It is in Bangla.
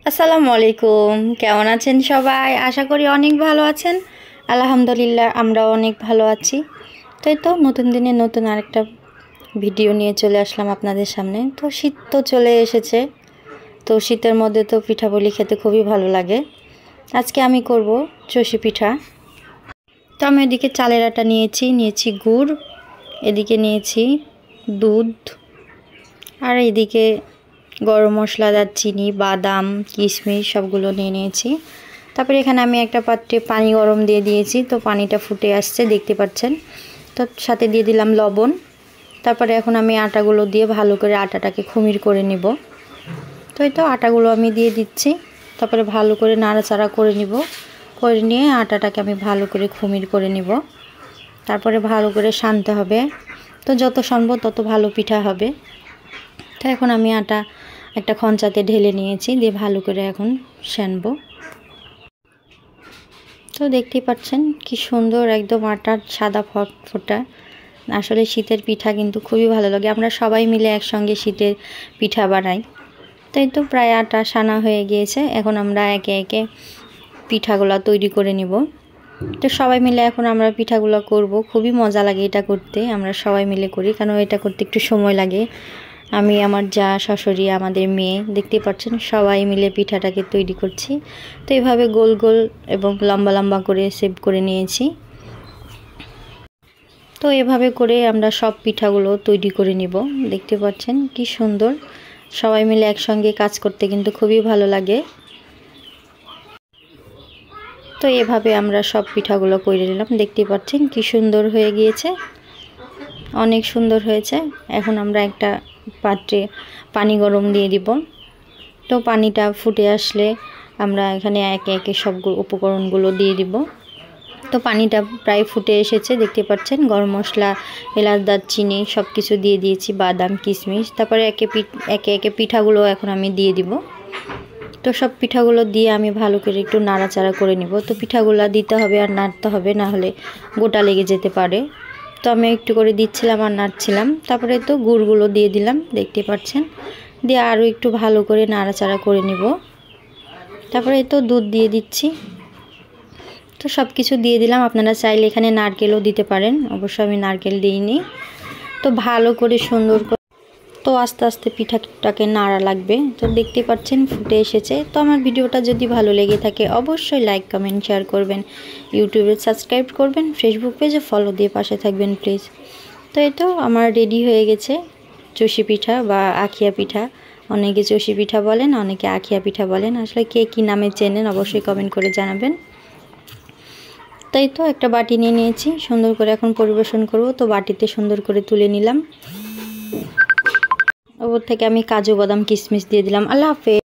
আসসালামু আলাইকুম। কেমন আছেন সবাই? আশা করি অনেক ভালো আছেন। আলহামদুলিল্লাহ আমরাও অনেক ভালো আছি। তো নতুন দিনে নতুন আরেকটা ভিডিও নিয়ে চলে আসলাম আপনাদের সামনে। তো শীত তো চলে এসেছে। তো শীতের মধ্যে তো পিঠাপুলি খেতে খুবই ভালো লাগে। আজকে আমি করব চষি পিঠা। তো আমি এদিকে চালের আটা নিয়েছি গুড়, এদিকে নিয়েছি দুধ, আর এদিকে গরম মশলা, দারচিনি, বাদাম, কিশমিশ সবগুলো নিয়েছি। তারপরে এখানে আমি একটা পাত্রে পানি গরম দিয়ে দিয়েছি। তো পানিটা ফুটে আসছে দেখতে পাচ্ছেন। তো সাথে দিয়ে দিলাম লবণ। তারপরে এখন আমি আটাগুলো দিয়ে ভালো করে আটাটাকে খুমির করে নিব। তো আটাগুলো আমি দিয়ে দিচ্ছি। তারপরে ভালো করে নাড়াচাড়া করে নিয়ে আটাটাকে আমি ভালো করে খুমির করে নিব। তারপরে ভালো করে সানতে হবে। তো যত সম্ভব তত ভালো পিঠা হবে। তো এখন আমি আটা একটা খঞ্চাতে ঢেলে নিয়েছি, দিয়ে ভালো করে এখন সানবো। তো দেখতেই পাচ্ছেন কি সুন্দর একদম আটার সাদা ফটফটা। আসলে শীতের পিঠা কিন্তু খুবই ভালো লাগে। আমরা সবাই মিলে একসঙ্গে শীতের পিঠা বানাই। তো প্রায় আটা সানা হয়ে গিয়েছে। এখন আমরা একে একে পিঠাগুলো তৈরি করে নিব। তো সবাই মিলে এখন আমরা পিঠাগুলো করব। খুবই মজা লাগে এটা করতে। আমরা সবাই মিলে করি, কারণ এটা করতে একটু সময় লাগে। আমি, আমার যা, শাশুড়ি, আমাদের মেয়ে, দেখতে পাচ্ছেন সবাই মিলে পিঠাটাকে তৈরি করছি। তো এইভাবে গোল গোল এবং লম্বা লম্বা করে শেপ করে নিয়েছি। তো এভাবে করে আমরা সব পিঠাগুলো তৈরি করে নিব। দেখতে পাচ্ছেন কি সুন্দর। সবাই মিলে একসঙ্গে কাজ করতে কিন্তু খুবই ভালো লাগে। তো এভাবে আমরা সব পিঠাগুলো করে নিলাম। দেখতে পাচ্ছেন কি সুন্দর হয়ে গিয়েছে, অনেক সুন্দর হয়েছে। এখন আমরা একটা পাত্রে পানি গরম দিয়ে দিব। তো পানিটা ফুটে আসলে আমরা এখানে একে একে সবগুলো উপকরণগুলো দিয়ে দিব। তো পানিটা প্রায় ফুটে এসেছে দেখতে পাচ্ছেন। গরম মশলা, এলাচ, দারচিনি সব কিছু দিয়ে দিয়েছি, বাদাম, কিশমিশ। তারপরে একে একে পিঠাগুলো এখন আমি দিয়ে দিব। তো সব পিঠাগুলো দিয়ে আমি ভালো করে একটু নাড়াচাড়া করে নিব। তো পিঠাগুলো দিতে হবে আর নাড়তে হবে, না হলে গোটা লেগে যেতে পারে। তো আমি একটু করে দিচ্ছিলাম আর নাড়ছিলাম। তারপরে তো গুড়গুলো দিয়ে দিলাম দেখতে পাচ্ছেন, দিয়ে আরও একটু ভালো করে নাড়াচাড়া করে নিব। তারপরে তো দুধ দিয়ে দিচ্ছি। তো সব কিছু দিয়ে দিলাম। আপনারা চাইলে এখানে নারকেলও দিতে পারেন, অবশ্য আমি নারকেল দিইনি। তো ভালো করে সুন্দর করে তো আস্তে আস্তে পিঠাটাকে নাড়া লাগবে। তো দেখতে পাচ্ছেন ফুটে এসেছে। তো আমার ভিডিওটা যদি ভালো লেগে থাকে অবশ্যই লাইক, কমেন্ট, শেয়ার করবেন। ইউটিউবে সাবস্ক্রাইব করবেন, ফেসবুক পেজে ফলো দিয়ে পাশে থাকবেন প্লিজ। তো আমার রেডি হয়ে গেছে চষি পিঠা বা আখিয়া পিঠা। অনেকে চষি পিঠা বলেন, অনেকে আখিয়া পিঠা বলেন। আসলে কে কী নামে চেনেন অবশ্যই কমেন্ট করে জানাবেন। তো একটা বাটি নিয়ে নিয়েছি, সুন্দর করে এখন পরিবেশন করব। তো বাটিতে সুন্দর করে তুলে নিলাম। ওপর থেকে আমি কাজু, বাদাম, কিশমিশ দিয়ে দিলাম। আল্লাহ হাফেজ।